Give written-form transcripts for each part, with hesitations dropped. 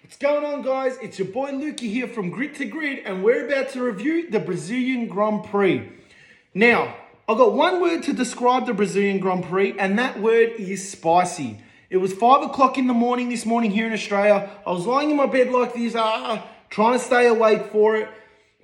What's going on, guys? It's your boy Lukey here from Grit to Grid, and we're about to review the Brazilian Grand Prix. Now, I've got one word to describe the Brazilian Grand Prix, and that word is spicy. It was 5 o'clock in the morning this morning here in Australia. I was lying in my bed like this, trying to stay awake for it.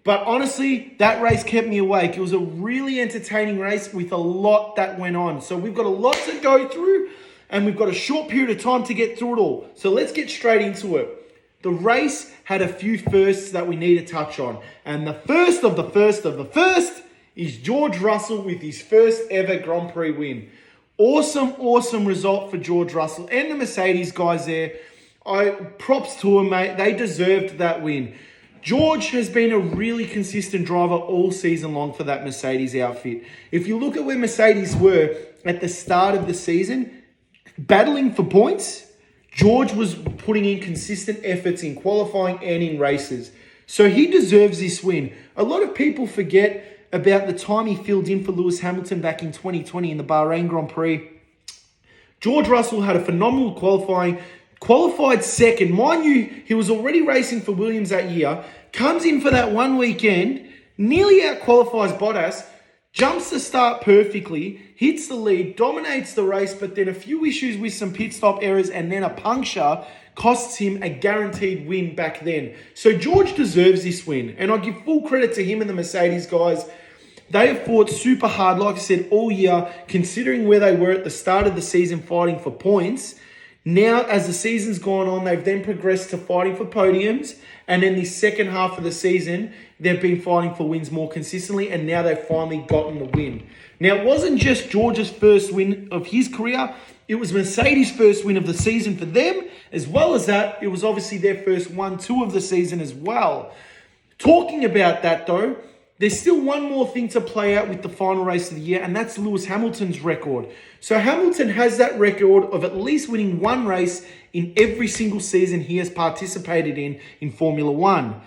But honestly, that race kept me awake. It was a really entertaining race with a lot that went on. So we've got a lot to go through, and we've got a short period of time to get through it all. So let's get straight into it. The race had a few firsts that we need to touch on. And the first of the first is George Russell with his first ever Grand Prix win. Awesome result for George Russell and the Mercedes guys there. Props to them, mate. They deserved that win. George has been a really consistent driver all season long for that Mercedes outfit. If you look at where Mercedes were at the start of the season, battling for points, George was putting in consistent efforts in qualifying and in races. So he deserves this win. A lot of people forget about the time he filled in for Lewis Hamilton back in 2020 in the Bahrain Grand Prix. George Russell had a phenomenal qualified second. Mind you, he was already racing for Williams that year, comes in for that one weekend, nearly out-qualifies Bottas, jumps the start perfectly, hits the lead, dominates the race, but then a few issues with some pit stop errors and then a puncture costs him a guaranteed win back then. So George deserves this win, and I give full credit to him and the Mercedes guys. They have fought super hard, like I said, all year, considering where they were at the start of the season fighting for points. Now, as the season's gone on, they've then progressed to fighting for podiums. And in the second half of the season, they've been fighting for wins more consistently. And now they've finally gotten the win. Now, it wasn't just George's first win of his career. It was Mercedes' first win of the season for them. As well as that, it was obviously their first 1-2 of the season as well. Talking about that, though, there's still one more thing to play out with the final race of the year, and that's Lewis Hamilton's record. So Hamilton has that record of at least winning one race in every single season he has participated in Formula One.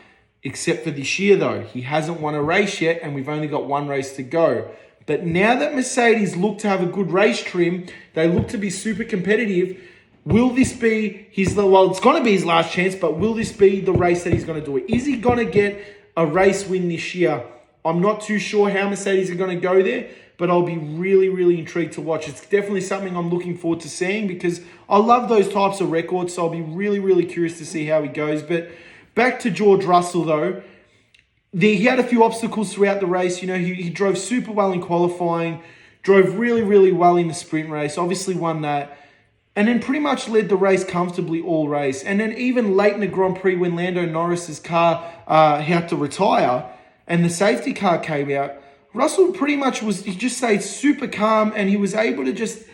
Except for this year, though. He hasn't won a race yet, and we've only got one race to go. But now that Mercedes look to have a good race trim, they look to be super competitive. Will this be it's going to be his last chance, but will this be the race that he's going to do it? Is he going to get a race win this year? I'm not too sure how Mercedes are going to go there, but I'll be really intrigued to watch. It's definitely something I'm looking forward to seeing because I love those types of records, so I'll be really curious to see how he goes. But back to George Russell, though. He had a few obstacles throughout the race. You know, he drove super well in qualifying, drove really well in the sprint race, obviously won that, and then pretty much led the race comfortably all race. And then even late in the Grand Prix when Lando Norris's car had to retire, and the safety car came out, Russell pretty much he just stayed super calm and he was able to just,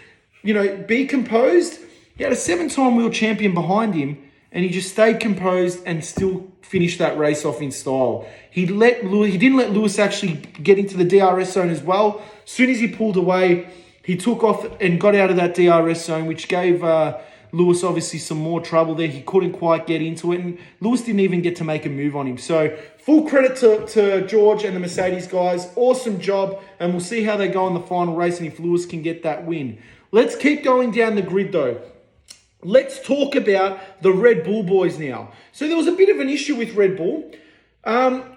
be composed. He had a 7-time world champion behind him and he just stayed composed and still finished that race off in style. He didn't let Lewis actually get into the DRS zone as well. As soon as he pulled away, he took off and got out of that DRS zone, which gave Lewis obviously some more trouble there. He couldn't quite get into it, and Lewis didn't even get to make a move on him. So full credit to George and the Mercedes guys. Awesome job, and we'll see how they go in the final race and if Lewis can get that win. Let's keep going down the grid, though. Let's talk about the Red Bull boys now. So there was a bit of an issue with Red Bull.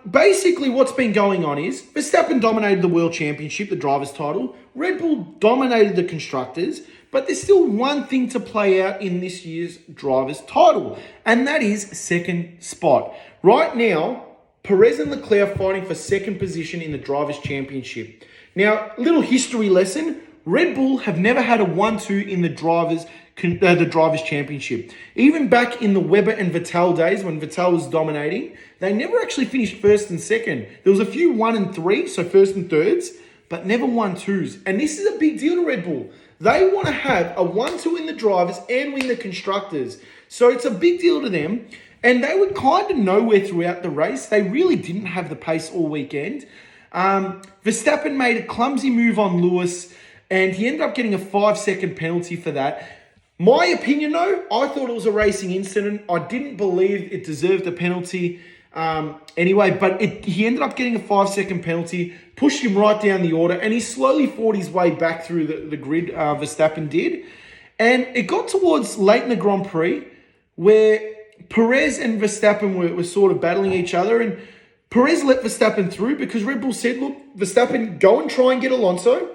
Basically, what's been going on is Verstappen dominated the World Championship, the driver's title. Red Bull dominated the constructors. But there's still one thing to play out in this year's driver's title, and that is second spot. Right now, Perez and Leclerc are fighting for second position in the Drivers' Championship. Now, little history lesson, Red Bull have never had a 1-2 in the Drivers' Championship. Even back in the Webber and Vettel days, when Vettel was dominating, they never actually finished first and second. There was a few 1 and 3, so first and thirds, but never 1-2s. And this is a big deal to Red Bull. They want to have a 1-2 in the drivers and win the constructors. So it's a big deal to them. And they were kind of nowhere throughout the race. They really didn't have the pace all weekend. Verstappen made a clumsy move on Lewis, and he ended up getting a 5-second penalty for that. My opinion, though, I thought it was a racing incident. I didn't believe it deserved a penalty. Anyway, but he ended up getting a 5-second penalty, pushed him right down the order, and he slowly fought his way back through the grid, Verstappen did. And it got towards late in the Grand Prix where Perez and Verstappen were sort of battling each other, and Perez let Verstappen through because Red Bull said, look, Verstappen, go and try and get Alonso,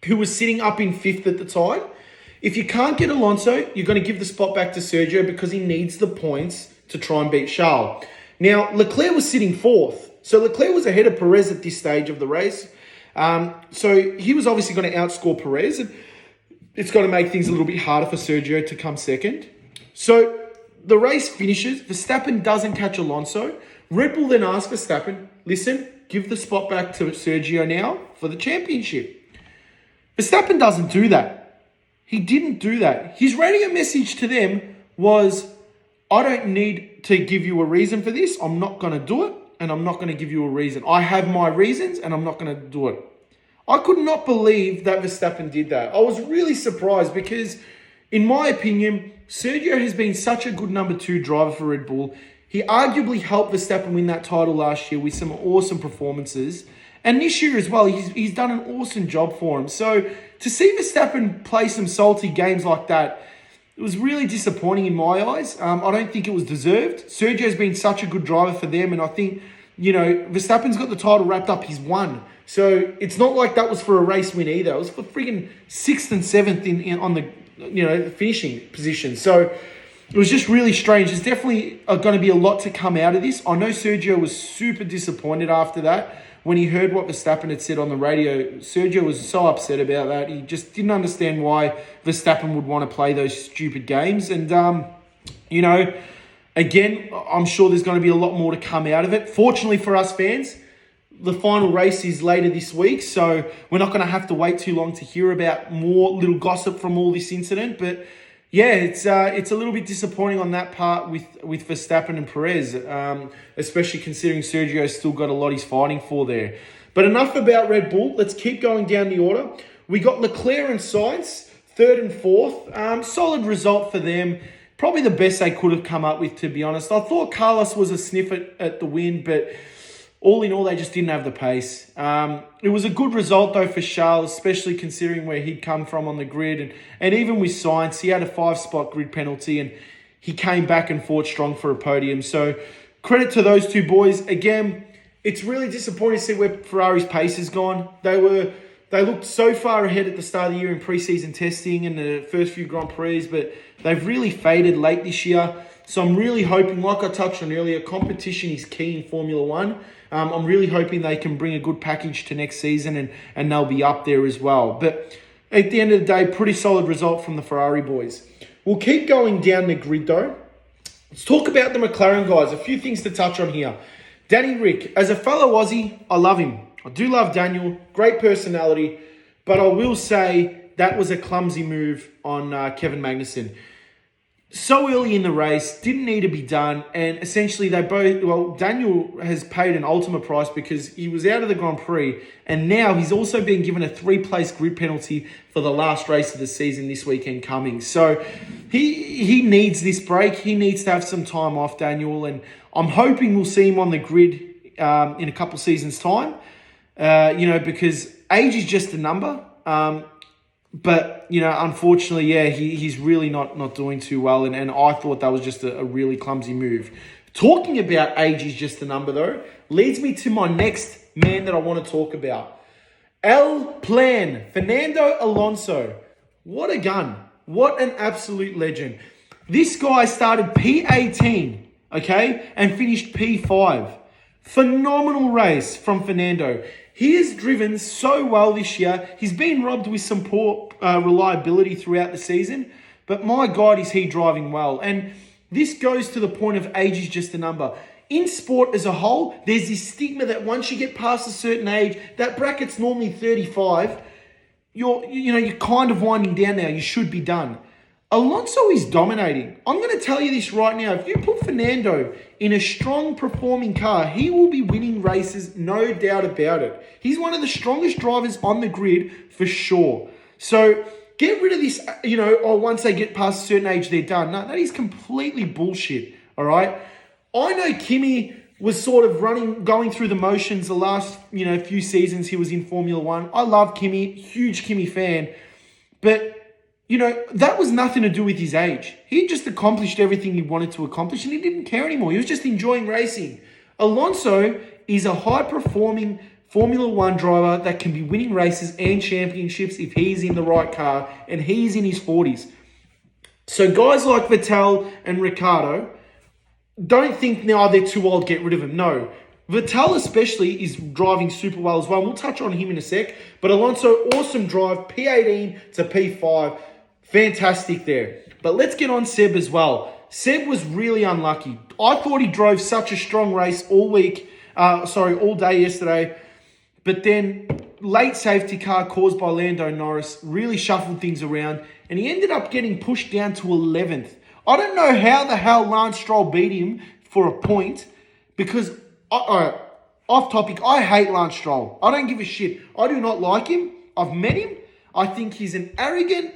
who was sitting up in 5th at the time. If you can't get Alonso, you're going to give the spot back to Sergio because he needs the points to try and beat Charles. Now, Leclerc was sitting 4th. So Leclerc was ahead of Perez at this stage of the race. So he was obviously going to outscore Perez. And it's going to make things a little bit harder for Sergio to come second. So the race finishes. Verstappen doesn't catch Alonso. Red Bull then asks Verstappen, listen, give the spot back to Sergio now for the championship. Verstappen doesn't do that. He didn't do that. His radio message to them was, I don't need to give you a reason for this. I'm not going to do it, and I'm not going to give you a reason. I have my reasons, and I'm not going to do it. I could not believe that Verstappen did that. I was really surprised because, in my opinion, Sergio has been such a good number 2 driver for Red Bull. He arguably helped Verstappen win that title last year with some awesome performances. And this year as well, he's done an awesome job for him. So to see Verstappen play some salty games like that, it was really disappointing in my eyes. I don't think it was deserved. Sergio's been such a good driver for them, and I think, Verstappen's got the title wrapped up. He's won. So it's not like that was for a race win either. It was for friggin' 6th and 7th on the finishing position. So it was just really strange. There's definitely going to be a lot to come out of this. I know Sergio was super disappointed after that. When he heard what Verstappen had said on the radio, Sergio was so upset about that. He just didn't understand why Verstappen would want to play those stupid games. And, again, I'm sure there's going to be a lot more to come out of it. Fortunately for us fans, the final race is later this week, so we're not going to have to wait too long to hear about more little gossip from all this incident. But yeah, it's a little bit disappointing on that part with Verstappen and Perez, especially considering Sergio's still got a lot he's fighting for there. But enough about Red Bull. Let's keep going down the order. We got Leclerc and Sainz, 3rd and 4th. Solid result for them. Probably the best they could have come up with, to be honest. I thought Carlos was a sniff at the win, but all in all, they just didn't have the pace. It was a good result, though, for Charles, especially considering where he'd come from on the grid. And even with Sainz, he had a 5-spot grid penalty, and he came back and fought strong for a podium. So credit to those two boys. Again, it's really disappointing to see where Ferrari's pace has gone. They looked so far ahead at the start of the year in preseason testing and the first few Grand Prix, but they've really faded late this year. So I'm really hoping, like I touched on earlier, competition is key in Formula One. I'm really hoping they can bring a good package to next season and they'll be up there as well. But at the end of the day, pretty solid result from the Ferrari boys. We'll keep going down the grid though. Let's talk about the McLaren guys. A few things to touch on here. Danny Rick, as a fellow Aussie, I love him. I do love Daniel. Great personality. But I will say that was a clumsy move on Kevin Magnussen. So early in the race, didn't need to be done, and essentially Daniel has paid an ultimate price because he was out of the Grand Prix, and now he's also been given a 3-place grid penalty for the last race of the season this weekend coming. So he needs this break. He needs to have some time off, Daniel, and I'm hoping we'll see him on the grid in a couple seasons' time, because age is just a number. But, unfortunately, he's really not doing too well. And I thought that was just a really clumsy move. Talking about age is just a number, though, leads me to my next man that I want to talk about. El Plan, Fernando Alonso. What a gun. What an absolute legend. This guy started P18, okay, and finished P5. Phenomenal race from Fernando. He has driven so well this year. He's been robbed with some poor reliability throughout the season. But my God, is he driving well. And this goes to the point of age is just a number. In sport as a whole, there's this stigma that once you get past a certain age, that bracket's normally 35, you're kind of winding down now. You should be done. Alonso is dominating. I'm going to tell you this right now. If you put Fernando in a strong performing car, he will be winning races, no doubt about it. He's one of the strongest drivers on the grid for sure. So get rid of this, once they get past a certain age, they're done. No, that is completely bullshit, all right? I know Kimi was sort of going through the motions the last, few seasons he was in Formula One. I love Kimi, huge Kimi fan. But that was nothing to do with his age. He just accomplished everything he wanted to accomplish and he didn't care anymore. He was just enjoying racing. Alonso is a high-performing Formula One driver that can be winning races and championships if he's in the right car and he's in his 40s. So guys like Vettel and Ricciardo, don't think now they're too old, get rid of him. No. Vettel especially is driving super well as well. We'll touch on him in a sec. But Alonso, awesome drive, P18 to P5. Fantastic there. But let's get on Seb as well. Seb was really unlucky. I thought he drove such a strong race all day yesterday. But then late safety car caused by Lando Norris really shuffled things around. And he ended up getting pushed down to 11th. I don't know how the hell Lance Stroll beat him for a point. Because, off topic, I hate Lance Stroll. I don't give a shit. I do not like him. I've met him. I think he's an arrogant,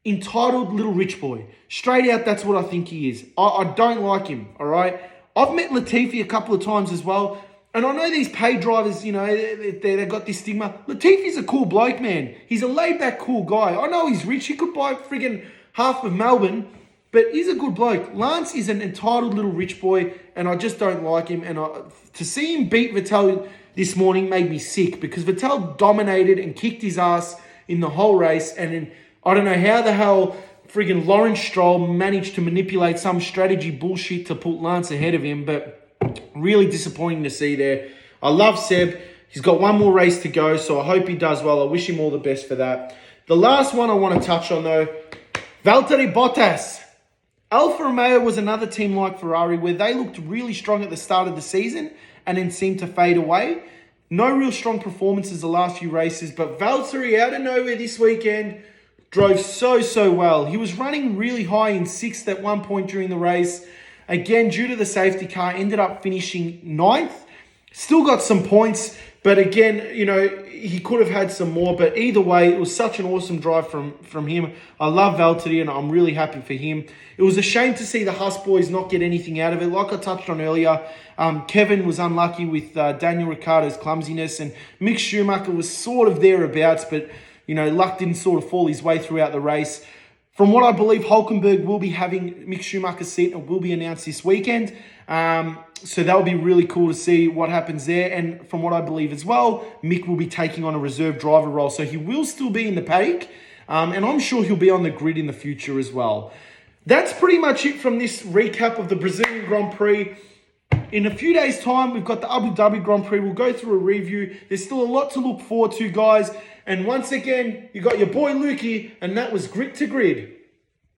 entitled little rich boy. Straight out, that's what I think he is. I don't like him, all right? I've met Latifi a couple of times as well. And I know these paid drivers, they've got this stigma. Latifi's a cool bloke, man. He's a laid-back, cool guy. I know he's rich. He could buy friggin' half of Melbourne. But he's a good bloke. Lance is an entitled little rich boy, and I just don't like him. And to see him beat Vettel this morning made me sick because Vettel dominated and kicked his ass in the whole race. And then I don't know how the hell friggin' Lawrence Stroll managed to manipulate some strategy bullshit to put Lance ahead of him. But really disappointing to see there. I love Seb. He's got one more race to go, so I hope he does well. I wish him all the best for that. The last one I want to touch on, though, Valtteri Bottas. Alfa Romeo was another team like Ferrari where they looked really strong at the start of the season and then seemed to fade away. No real strong performances the last few races, but Valtteri out of nowhere this weekend drove so well. He was running really high in 6th at one point during the race. Again, due to the safety car, ended up finishing 9th. Still got some points, but again, he could have had some more. But either way, it was such an awesome drive from him. I love Valtteri, and I'm really happy for him. It was a shame to see the Haas boys not get anything out of it. Like I touched on earlier, Kevin was unlucky with Daniel Ricciardo's clumsiness, and Mick Schumacher was sort of thereabouts, but luck didn't sort of fall his way throughout the race. From what I believe, Hulkenberg will be having Mick Schumacher's seat and will be announced this weekend. So that will be really cool to see what happens there. And from what I believe as well, Mick will be taking on a reserve driver role. So he will still be in the paddock. And I'm sure he'll be on the grid in the future as well. That's pretty much it from this recap of the Brazilian Grand Prix. In a few days' time, we've got the Abu Dhabi Grand Prix. We'll go through a review. There's still a lot to look forward to, guys. And once again, you got your boy Lukey, and that was Grit to Grid.